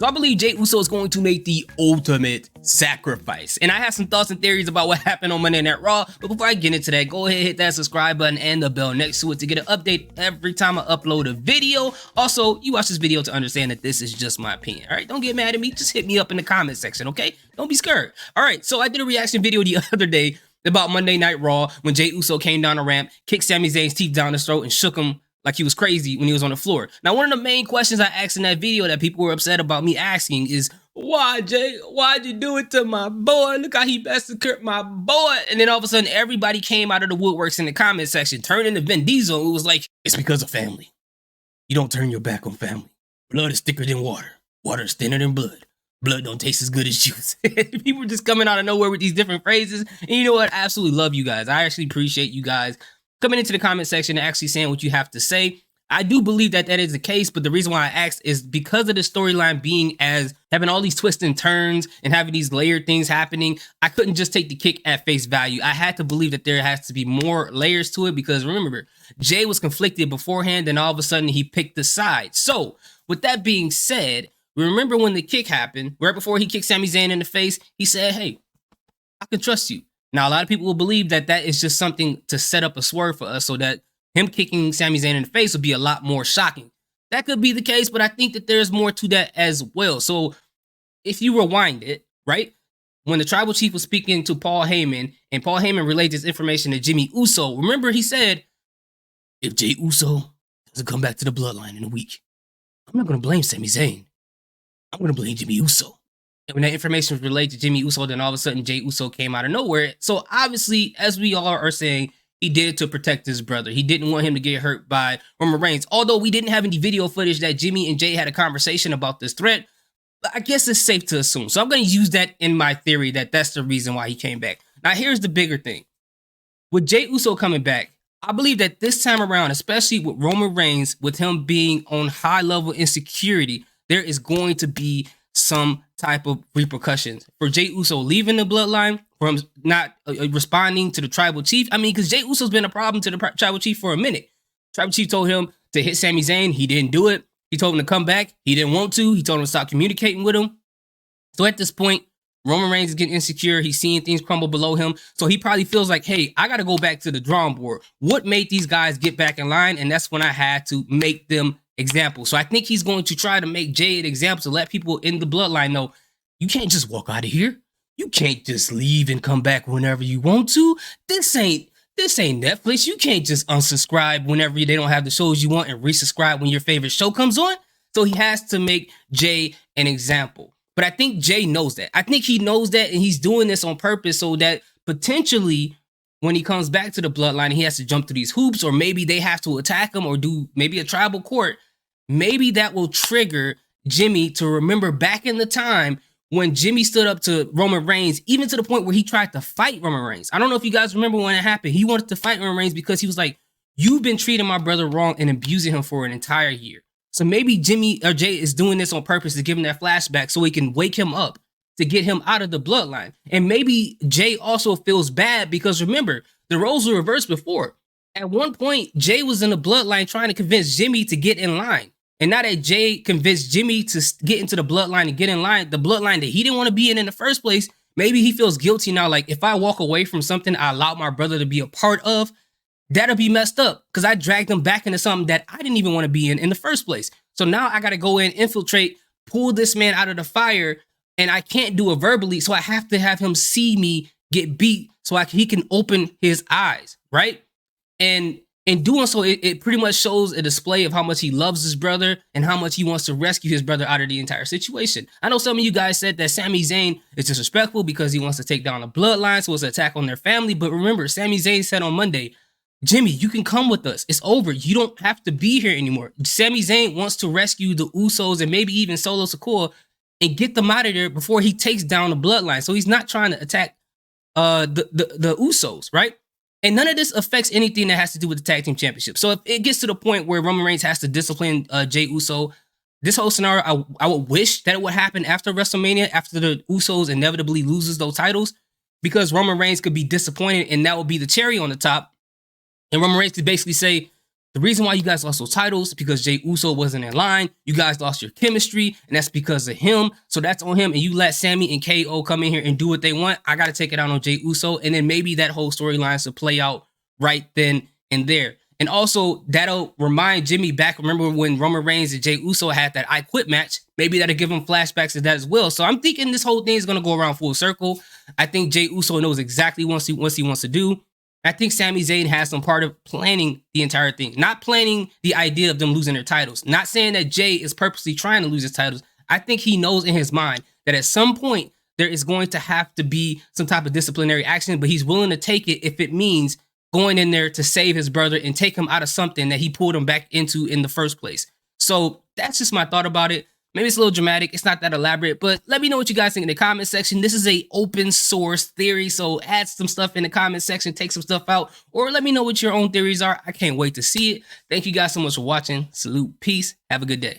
So I believe Jey Uso is going to make the ultimate sacrifice. And I have some thoughts and theories about what happened on Monday Night Raw. But before I get into that, go ahead, hit that subscribe button and the bell next to it to get an update every time I upload a video. Also, you watch this video to understand that this is just my opinion. All right, don't get mad at me. Just hit me up in the comment section, okay? Don't be scared. All right, so I did a reaction video the other day about Monday Night Raw when Jey Uso came down the ramp, kicked SAMI ZAYN's teeth down his throat, and shook him like he was crazy when he was on the floor. Now, one of the main questions I asked in that video that people were upset about me asking is, why, Jay? Why'd you do it to my boy? Look how he massacred my boy. And then all of a sudden, everybody came out of the woodworks in the comment section, turned into Vin Diesel. It was like, it's because of family. You don't turn your back on family. Blood is thicker than water. Water is thinner than blood. Blood don't taste as good as juice. People were just coming out of nowhere with these different phrases. And you know what? I absolutely love you guys. I actually appreciate you guys coming into the comment section and actually saying what you have to say. I do believe that that is the case, but the reason why I asked is because of the storyline being as having all these twists and turns and having these layered things happening, I couldn't just take the kick at face value. I had to believe that there has to be more layers to it because remember, Jay was conflicted beforehand and all of a sudden he picked the side. So with that being said, remember when the kick happened, right before he kicked SAMI ZAYN in the face, he said, hey, I can trust you. Now, a lot of people will believe that that is just something to set up a swerve for us so that him kicking SAMI ZAYN in the face would be a lot more shocking. That could be the case, but I think that there's more to that as well. So if you rewind it, right, when the tribal chief was speaking to Paul Heyman and Paul Heyman relayed this information to Jey Uso, remember he said, if Jey Uso doesn't come back to the bloodline in a week, I'm not going to blame SAMI ZAYN. I'm going to blame Jey Uso. And when that information was relayed to Jey Uso, then all of a sudden Jey Uso came out of nowhere. So obviously, as we all are saying, he did it to protect his brother. He didn't want him to get hurt by Roman Reigns. Although we didn't have any video footage that Jimmy and Jay had a conversation about this threat, but I guess it's safe to assume. So I'm going to use that in my theory that that's the reason why he came back. Now here's the bigger thing. With Jey Uso coming back, I believe that this time around, especially with Roman Reigns, with him being on high level insecurity, there is going to be some type of repercussions for Jey Uso leaving the bloodline, from not responding to the tribal chief. I mean, because Jey Uso's been a problem to the tribal chief for a minute. Tribal chief told him to hit SAMI ZAYN. He didn't do it. He told him to come back. He didn't want to. He told him to stop communicating with him. So at this point, Roman Reigns is getting insecure. He's seeing things crumble below him. So he probably feels like, hey, I got to go back to the drawing board. What made these guys get back in line? And that's when I had to make them examples. So I think he's going to try to make Jey an example to let people in the bloodline know, you can't just walk out of here. You can't just leave and come back whenever you want to. This ain't Netflix. You can't just unsubscribe whenever they don't have the shows you want and resubscribe when your favorite show comes on. So he has to make Jey an example. But I think Jey knows that. I think he knows that, and he's doing this on purpose so that potentially when he comes back to the bloodline, he has to jump through these hoops, or maybe they have to attack him or do maybe a tribal court. Maybe that will trigger Jimmy to remember back in the time when Jimmy stood up to Roman Reigns, even to the point where he tried to fight Roman Reigns. I don't know if you guys remember when it happened. He wanted to fight Roman Reigns because he was like, you've been treating my brother wrong and abusing him for an entire year. So maybe Jimmy or Jey is doing this on purpose to give him that flashback so he can wake him up to get him out of the bloodline. And maybe Jey also feels bad because remember, the roles were reversed before. At one point, Jey was in the bloodline trying to convince Jimmy to get in line. And now that Jey convinced Jimmy to get into the bloodline and get in line, the bloodline that he didn't want to be in the first place, maybe he feels guilty now. Like, if I walk away from something I allowed my brother to be a part of, that'll be messed up because I dragged him back into something that I didn't even want to be in the first place. So now I got to go in, infiltrate, pull this man out of the fire, and I can't do it verbally. So I have to have him see me get beat so he can open his eyes, right? And in doing so, it pretty much shows a display of how much he loves his brother and how much he wants to rescue his brother out of the entire situation. I know some of you guys said that SAMI ZAYN is disrespectful because he wants to take down the bloodline, so it's an attack on their family. But remember, SAMI ZAYN said on Monday, Jimmy, you can come with us. It's over. You don't have to be here anymore. SAMI ZAYN wants to rescue the Usos and maybe even Solo Sikoa and get them out of there before he takes down the bloodline. So he's not trying to attack the Usos, right? And none of this affects anything that has to do with the tag team championship. So if it gets to the point where Roman Reigns has to discipline Jey Uso, this whole scenario, I would wish that it would happen after WrestleMania, after the Usos inevitably loses those titles, because Roman Reigns could be disappointed and that would be the cherry on the top. And Roman Reigns could basically say, The reason why you guys lost those titles is because Jey Uso wasn't in line. You guys lost your chemistry, and that's because of him. So that's on him. And you let Sami and KO come in here and do what they want. I got to take it out on Jey Uso. And then maybe that whole storyline should play out right then and there. And also, that'll remind Jimmy back. Remember when Roman Reigns and Jey Uso had that I Quit match? Maybe that'll give him flashbacks to that as well. So I'm thinking this whole thing is going to go around full circle. I think Jey Uso knows exactly what he wants to do. I think Sami Zayn has some part of planning the entire thing, not planning the idea of them losing their titles. Not saying that Jey is purposely trying to lose his titles. I think he knows in his mind that at some point there is going to have to be some type of disciplinary action, but he's willing to take it if it means going in there to save his brother and take him out of something that he pulled him back into in the first place. So that's just my thought about it. Maybe it's a little dramatic. It's not that elaborate, but let me know what you guys think in the comment section. This is a open source theory, so add some stuff in the comment section, take some stuff out, or let me know what your own theories are. I can't wait to see it. Thank you guys so much for watching. Salute, peace, have a good day.